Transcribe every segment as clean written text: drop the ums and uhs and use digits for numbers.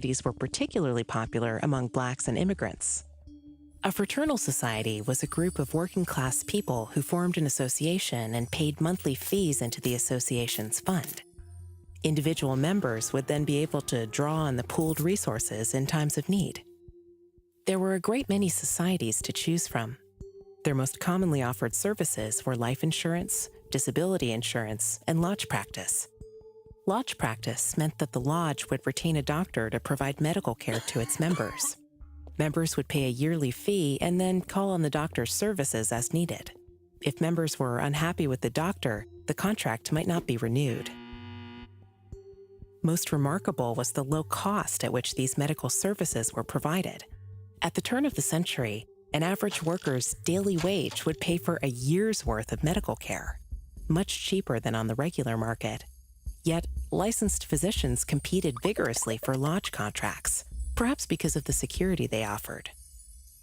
These were particularly popular among blacks and immigrants. A fraternal society was a group of working-class people who formed an association and paid monthly fees into the association's fund. Individual members would then be able to draw on the pooled resources in times of need. There were a great many societies to choose from. Their most commonly offered services were life insurance, disability insurance, and lodge practice. Lodge practice meant that the lodge would retain a doctor to provide medical care to its members. Members would pay a yearly fee and then call on the doctor's services as needed. If members were unhappy with the doctor, the contract might not be renewed. Most remarkable was the low cost at which these medical services were provided. At the turn of the century, an average worker's daily wage would pay for a year's worth of medical care, much cheaper than on the regular market. Yet, licensed physicians competed vigorously for lodge contracts, perhaps because of the security they offered.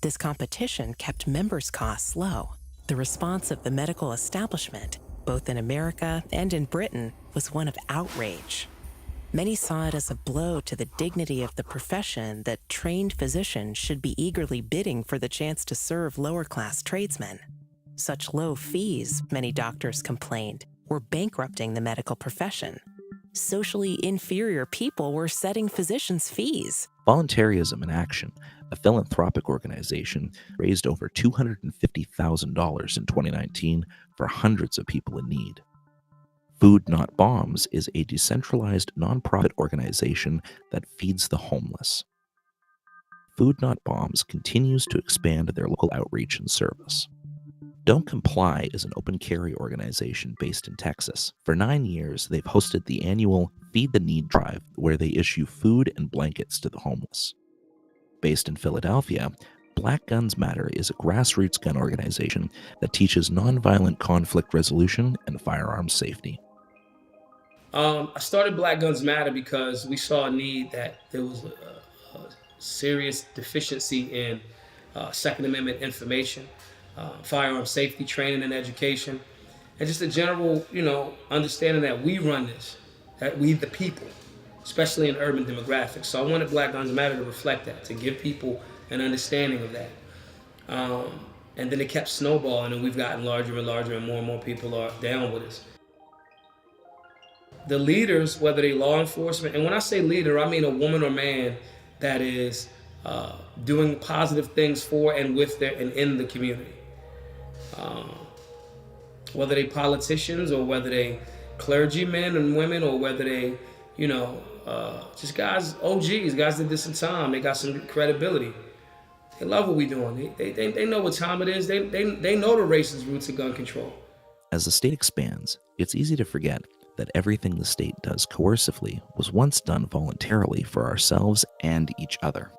This competition kept members' costs low. The response of the medical establishment, both in America and in Britain, was one of outrage. Many saw it as a blow to the dignity of the profession that trained physicians should be eagerly bidding for the chance to serve lower-class tradesmen. Such low fees, many doctors complained, were bankrupting the medical profession. Socially inferior people were setting physicians' fees. Voluntarism in Action, a philanthropic organization, raised over $250,000 in 2019 for hundreds of people in need. Food Not Bombs is a decentralized nonprofit organization that feeds the homeless. Food Not Bombs continues to expand their local outreach and service. Don't Comply is an open carry organization based in Texas. For 9 years, they've hosted the annual Feed the Need drive, where they issue food and blankets to the homeless. Based in Philadelphia, Black Guns Matter is a grassroots gun organization that teaches nonviolent conflict resolution and firearms safety. I started Black Guns Matter because we saw a need that there was a serious deficiency in Second Amendment information, firearm safety training and education, and just a general, understanding that we run this, that we the people, especially in urban demographics. So I wanted Black Guns Matter to reflect that, to give people an understanding of that. And then it kept snowballing, and we've gotten larger and larger, and more people are down with us. The leaders, whether they law enforcement, and when I say leader, I mean a woman or man that is doing positive things for and with and in the community. Whether they politicians or whether they clergymen and women or whether they, just guys, OGs, guys that did some time, they got some credibility. They love what we're doing. They know what time it is. They know the racist roots of gun control. As the state expands, it's easy to forget that everything the state does coercively was once done voluntarily for ourselves and each other.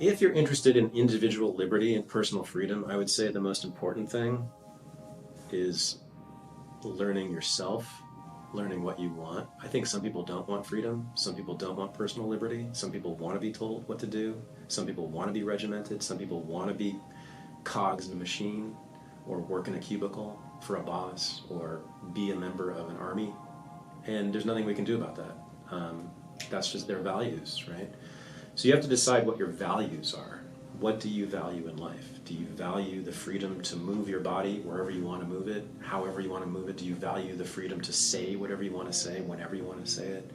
If you're interested in individual liberty and personal freedom, I would say the most important thing is learning yourself, learning what you want. I think some people don't want freedom. Some people don't want personal liberty. Some people want to be told what to do. Some people want to be regimented. Some people want to be cogs in a machine or work in a cubicle for a boss or be a member of an army. And there's nothing we can do about that. That's just their values, right? So you have to decide what your values are. What do you value in life? Do you value the freedom to move your body wherever you want to move it, however you want to move it? Do you value the freedom to say whatever you want to say, whenever you want to say it?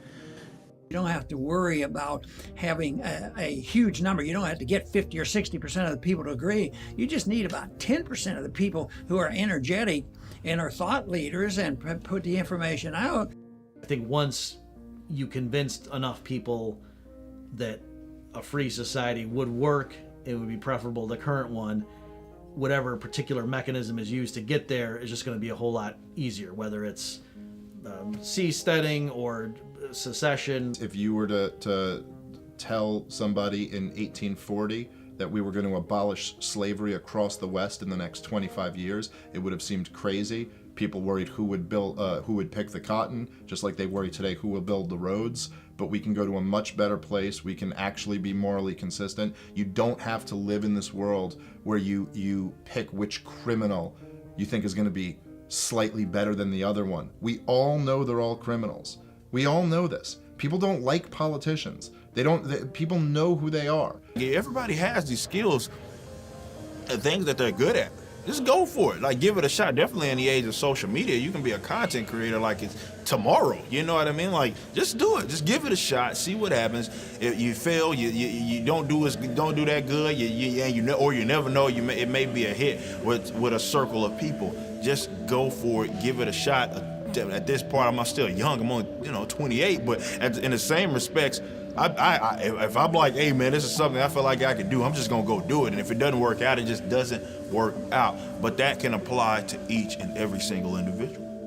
You don't have to worry about having a huge number. You don't have to get 50 or 60% of the people to agree. You just need about 10% of the people who are energetic and are thought leaders and put the information out. I think once you convinced enough people that a free society would work, it would be preferable to the current one. Whatever particular mechanism is used to get there is just going to be a whole lot easier, whether it's seasteading or secession. If you were to tell somebody in 1840 that we were going to abolish slavery across the West in the next 25 years, it would have seemed crazy. People worried who would pick the cotton, just like they worry today who will build the roads. But we can go to a much better place. We can actually be morally consistent. You don't have to live in this world where you pick which criminal you think is going to be slightly better than the other one. We all know they're all criminals. We all know this. People don't like politicians. People know who they are. Yeah, everybody has these skills and things that they're good at. Just go for it. Like, give it a shot. Definitely in the age of social media, you can be a content creator like it's tomorrow. You know what I mean? Like, just do it. Just give it a shot. See what happens. If you fail, you don't do that good. You never know. It may be a hit with a circle of people. Just go for it. Give it a shot. At this part, I'm still young. I'm only 28. But in the same respects, if I'm like, hey man, this is something I feel like I can do, I'm just gonna go do it. And if it doesn't work out, it just doesn't work out. But that can apply to each and every single individual.